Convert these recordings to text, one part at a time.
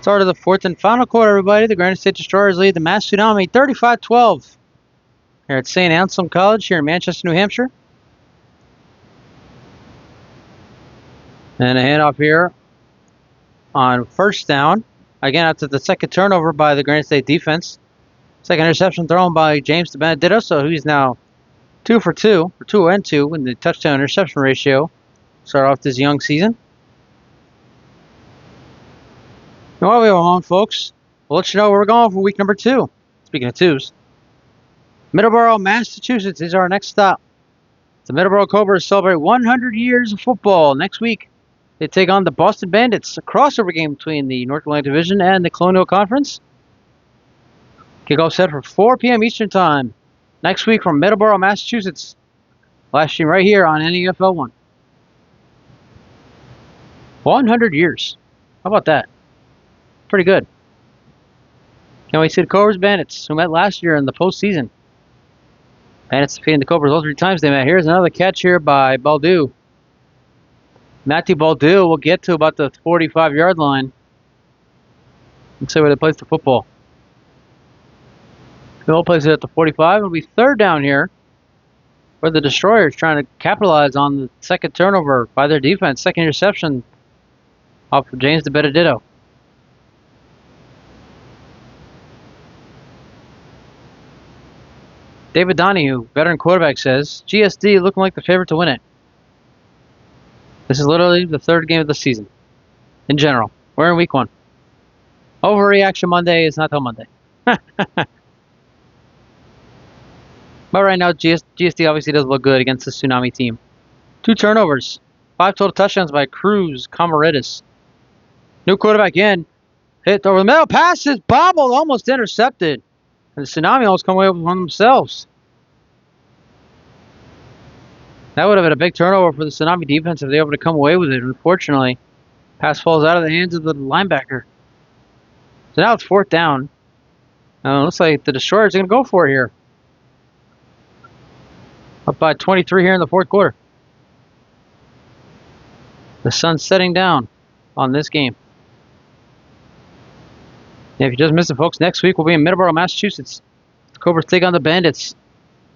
Start of the fourth and final quarter, everybody. The Granite State Destroyers lead the Mass Tsunami 35-12 here at St. Anselm College here in Manchester, New Hampshire. And a handoff here on first down. Again, after the second turnover by the Granite State defense. Second interception thrown by James DeBenedetto, so he's now 2 for 2, or 2 and 2 in the touchdown interception ratio. Start off this young season. And while we have on, folks, we'll let you know where we're going for week number 2. Speaking of 2s, Middleborough, Massachusetts is our next stop. The Middleborough Cobras celebrate 100 years of football next week. They take on the Boston Bandits, a crossover game between the North Atlantic Division and the Colonial Conference. Kickoff set for 4 p.m. Eastern Time next week from Middleborough, Massachusetts. Live stream right here on NEFL 1. 100 years. How about that? Pretty good. Can't wait to see the Cobras Bandits, who met last year in the postseason. Bandits defeating the Cobras all 3 times they met. Here's another catch here by Baldew. Matthew Baldew will get to about the 45-yard line. Let's see where they place the football. They'll place it at the 45. It'll be third down here for the Destroyers, trying to capitalize on the second turnover by their defense. Second interception off of James DeBenedetto. David Donahue, veteran quarterback, says, GSD looking like the favorite to win it. This is literally the third game of the season. In general, we're in week 1. Overreaction Monday is not till Monday. But right now, GSD obviously does look good against the Tsunami team. 2 turnovers, 5 total touchdowns by Cruz Comaridis. New quarterback in, hit over the middle, passes, bobbled, almost intercepted. And the Tsunami almost come away with one themselves. That would have been a big turnover for the Tsunami defense if they were able to come away with it. Unfortunately, pass falls out of the hands of the linebacker. So now it's 4th down. Looks like the Destroyers are going to go for it here. Up by 23 here in the 4th quarter. The sun's setting down on this game. And if you just missed it, folks, next week we'll be in Middleborough, Massachusetts. The Cobras take on the Bandits.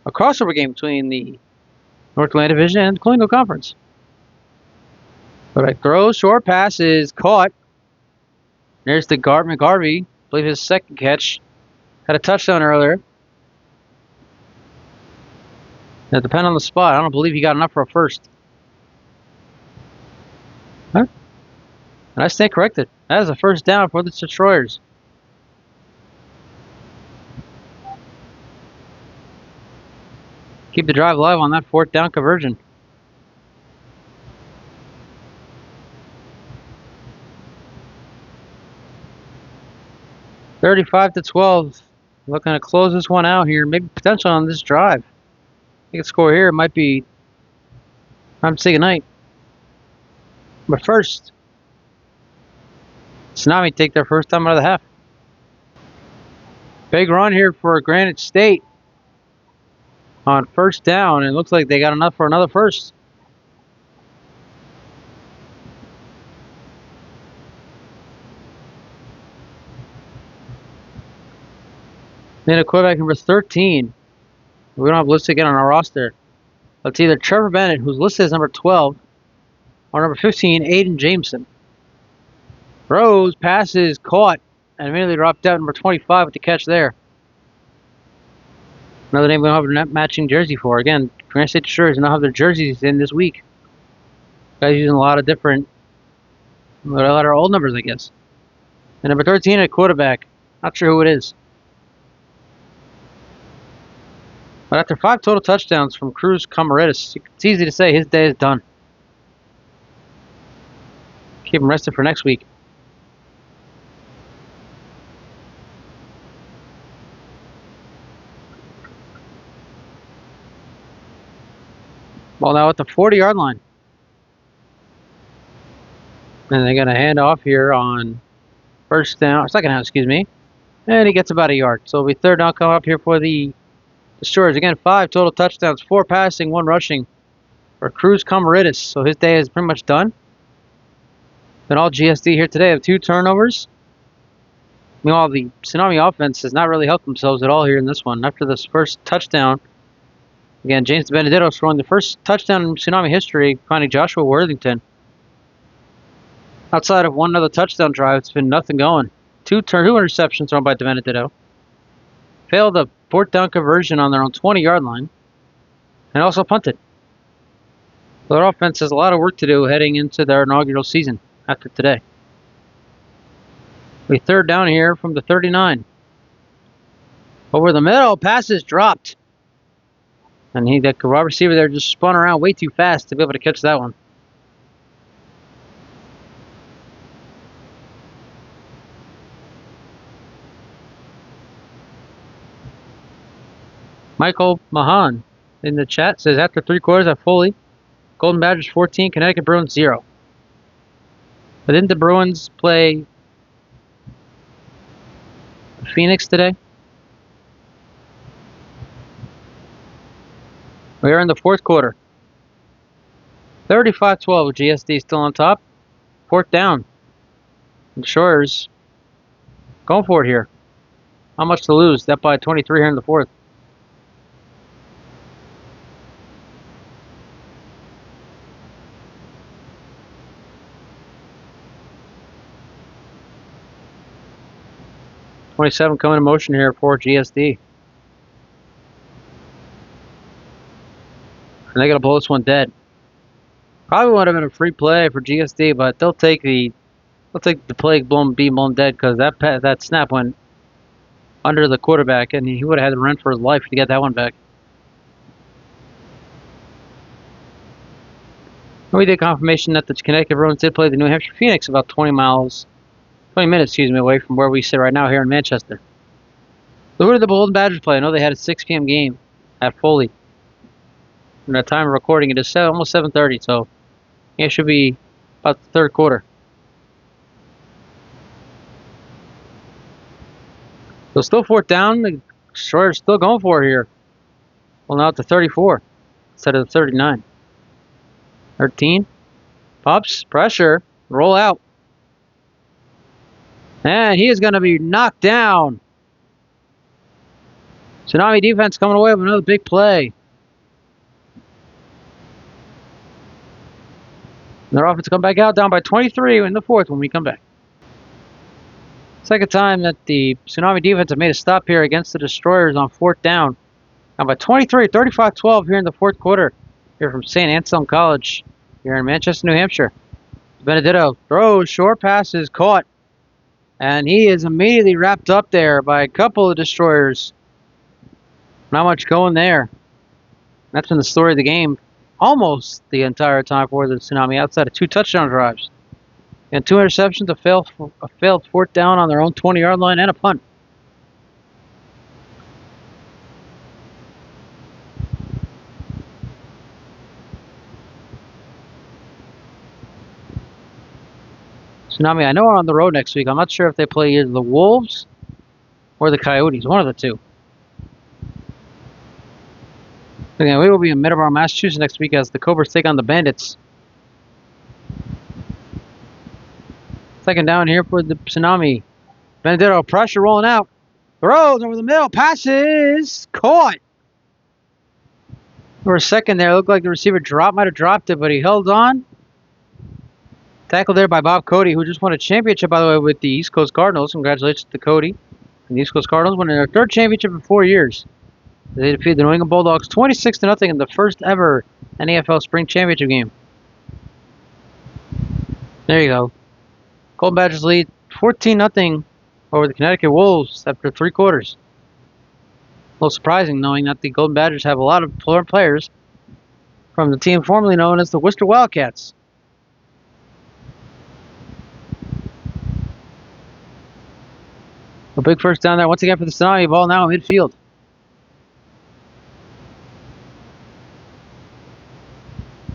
A crossover game between the North Atlantic Division and the Colonial Conference. But a throw, short pass is caught. There's the McGarvey. I believe his second catch. Had a touchdown earlier. Now, depending on the spot, I don't believe he got enough for a first. Huh? And I stand corrected. That is a first down for the Destroyers. Keep the drive alive on that 4th down conversion. $35-12. Looking to close this one out here. Maybe potential on this drive. I think a score here might be time to say goodnight. But first, Tsunami take their first time out of the half. Big run here for Granite State on first down. It looks like they got enough for another first. Then a quarterback number 13. We don't have listed again on our roster. It's either Trevor Bennett, who's listed as number 12, or number 15, Aiden Jameson. Rose passes, caught, and immediately dropped out. Number 25 with the catch there. Another name we don't have a matching jersey for. Again, Granite State Destroyers do not have their jerseys in this week. Guys using a lot of old numbers, I guess. And number 13, a quarterback. Not sure who it is. But after 5 total touchdowns from Cruz Comaridis, it's easy to say his day is done. Keep him rested for next week. Well, now at the 40-yard line. And they're going to hand off here on second down, excuse me. And he gets about a yard. So it'll be 3rd down coming up here for the Destroyers. Again, 5 total touchdowns, 4 passing, 1 rushing for Cruz Comaridis. So his day is pretty much done. Been all GSD here today. Have 2 turnovers, Meanwhile, the Tsunami offense has not really helped themselves at all here in this one. After this first touchdown, again, James Benedetto scoring the first touchdown in Tsunami history, finding Joshua Worthington. Outside of one other touchdown drive, it's been nothing going. Two interceptions thrown by Benedetto. Failed a fourth down conversion on their own 20-yard line. And also punted. Their offense has a lot of work to do heading into their inaugural season after today. We third down here from the 39. Over the middle, passes dropped. And the wide receiver there just spun around way too fast to be able to catch that one. Michael Mahan in the chat says, after 3 quarters at Foley, Golden Badgers 14, Connecticut Bruins 0. But didn't the Bruins play Phoenix today? We are in the fourth quarter. 35-12 with GSD still on top. Fourth down. The Shores going for it here. How much to lose? That by 23 here in the fourth. .27 coming in motion here for GSD. And they got to blow this one dead. Probably would have been a free play for GSD, but they'll take the play being blown dead because that snap went under the quarterback, and he would have had to run for his life to get that one back. We did confirmation that the Connecticut Bruins did play the New Hampshire Phoenix about 20 minutes away from where we sit right now here in Manchester. So who did the Golden Badgers play? I know they had a 6 p.m. game at Foley. And at the time of recording, it is almost 7:30, so it should be about the third quarter. So still fourth down. The Destroyers still going for it here. Well, now at the 34 instead of the 39. 13. Pops, pressure, roll out. And he is going to be knocked down. Tsunami defense coming away with another big play. And their offense come back out, down by 23 in the fourth when we come back. Second time that the Tsunami defense have made a stop here against the Destroyers on fourth down. Down by 23, 35-12 here in the fourth quarter. Here from St. Anselm College here in Manchester, New Hampshire. Benedetto throws, short passes, caught. And he is immediately wrapped up there by a couple of Destroyers. Not much going there. That's been the story of the game almost the entire time for the Tsunami, outside of 2 touchdown drives. And 2 interceptions, a failed fourth down on their own 20-yard line, and a punt. Tsunami, I know, are on the road next week. I'm not sure if they play either the Wolves or the Coyotes, one of the two. Again, we will be in Middleborough, Massachusetts next week as the Cobras take on the Bandits. Second down here for the Tsunami. Benedetto, pressure rolling out. Throws over the middle, passes, caught. For a second there, it looked like the receiver might have dropped it, but he held on. Tackled there by Bob Cody, who just won a championship, by the way, with the East Coast Cardinals. Congratulations to Cody. And the East Coast Cardinals winning their 3rd championship in 4 years. They defeated the New England Bulldogs 26-0 in the first ever NFL Spring Championship game. There you go. Golden Badgers lead 14-0 over the Connecticut Wolves after 3 quarters. A little surprising knowing that the Golden Badgers have a lot of players from the team formerly known as the Worcester Wildcats. A big first down there once again for the Tsunami. Ball now in midfield.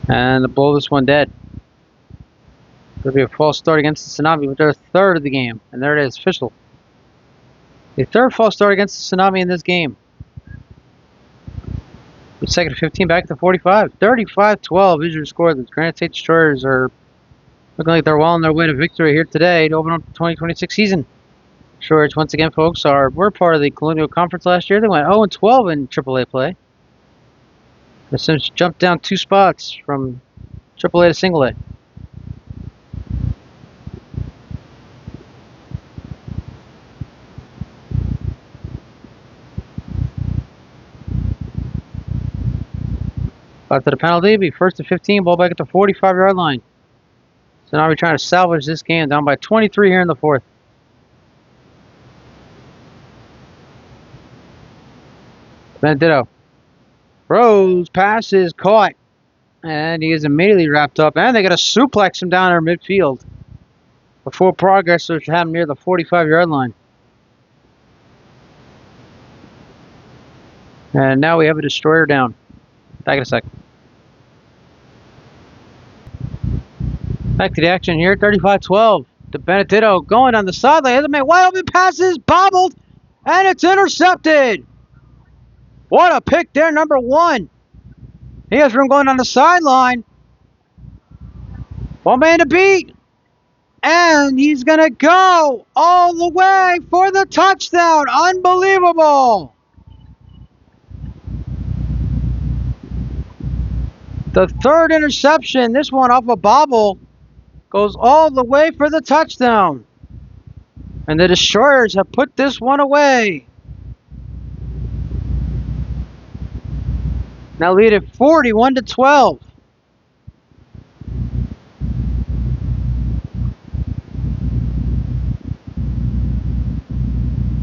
And the blow this one dead. It'll be a false start against the Tsunami with their 3rd of the game. And there it is, official. The 3rd false start against the Tsunami in this game. With 2nd and 15 back to 45. 35-12 is your score. The Granite State Destroyers are looking like they're well on their way to victory here today to open up the 2026 season. Destroyers, once again, folks, we're part of the Colonial Conference last year. They went 0-12 in AAA play. They've since jumped down 2 spots from AAA to Single A. After the penalty, be first and 15, ball back at the 45-yard line. So now we're trying to salvage this game, down by 23 here in the 4th. Benedetto throws, passes, caught, and he is immediately wrapped up. And they got to suplex him down there midfield before progress should have him near the 45-yard line. And now we have a destroyer down. Back in a sec. Back to the action here. 35-12. To Benedetto going on the sideline. Has made wide open passes, bobbled, and it's intercepted. What a pick there, number 1. He has room going on the sideline. One man to beat. And he's going to go all the way for the touchdown. Unbelievable. The 3rd interception, this one off a bobble, goes all the way for the touchdown. And the Destroyers have put this one away. Now lead at 41-12.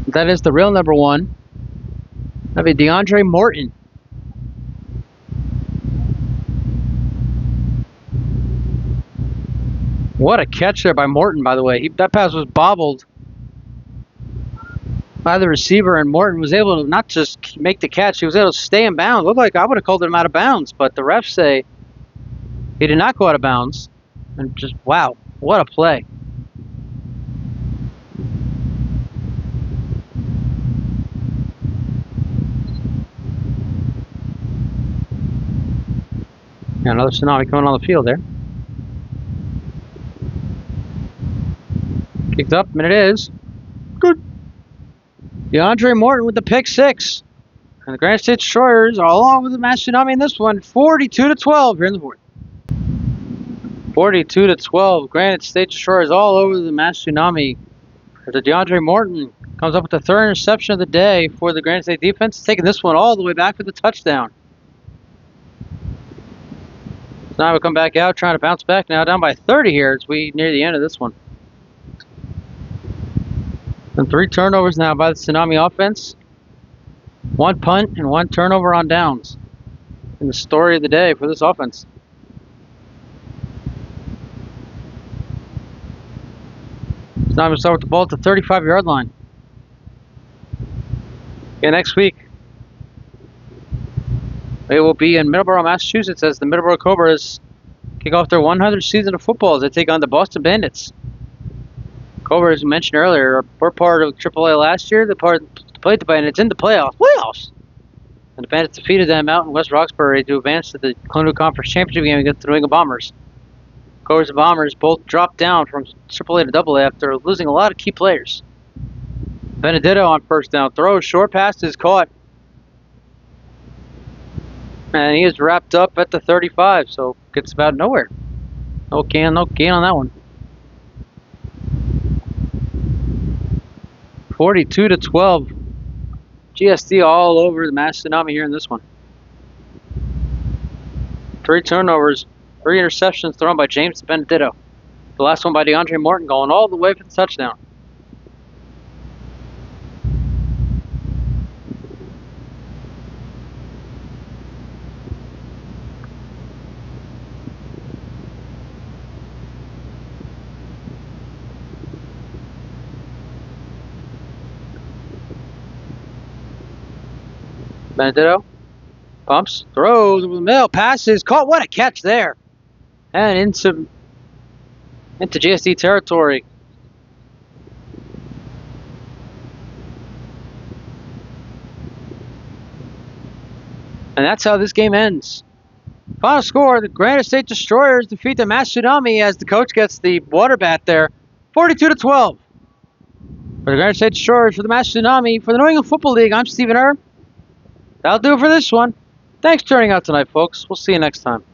That is the real number 1. That'd be DeAndre Morton. What a catch there by Morton, by the way. That pass was bobbled by the receiver, and Morton was able to not just make the catch, he was able to stay in bounds. Looked like I would have called him out of bounds, but the refs say he did not go out of bounds. And just, wow, what a play. Yeah, another Tsunami coming on the field there. Kicked up, and it is good. DeAndre Morton with the pick 6. And the Granite State Destroyers are along with the Mass Tsunami in this one, 42-12 here in the 4th. 42-12. Granite State Destroyers all over the Mass Tsunami. The DeAndre Morton comes up with the 3rd interception of the day for the Granite State defense, taking this one all the way back for the touchdown. So now we come back out, trying to bounce back now, down by 30 here as we near the end of this one. And 3 turnovers now by the Tsunami offense. 1 punt and 1 turnover on downs. And the story of the day for this offense. Tsunami will start with the ball at the 35-yard line. Okay, next week, they will be in Middleborough, Massachusetts, as the Middleborough Cobras kick off their 100th season of football as they take on the Boston Bandits. Cobras, as mentioned earlier, were part of AAA last year. They played the Bandits in the playoffs. And the Bandits defeated them out in West Roxbury to advance to the Colonial Conference Championship game against the New England Bombers. Cobras and Bombers both dropped down from AAA to AA after losing a lot of key players. Benedetto on first down throw, short pass is caught. And he is wrapped up at the 35, so gets about nowhere. No gain on that one. 42-12. GSD all over the Mass Tsunami here in this one. 3 turnovers, 3 interceptions thrown by James Benedetto. The last one by DeAndre Morton going all the way for the touchdown. Benedetto pumps, throws over the middle, passes, caught. What a catch there! And into GSD territory. And that's how this game ends. Final score: the Granite State Destroyers defeat the Mass Tsunami as the coach gets the water bat there, 42-12. For the Garden State Destroyers, for the Mass Tsunami, for the New England Football League, I'm Stephen Erb. That'll do it for this one. Thanks for turning out tonight, folks. We'll see you next time.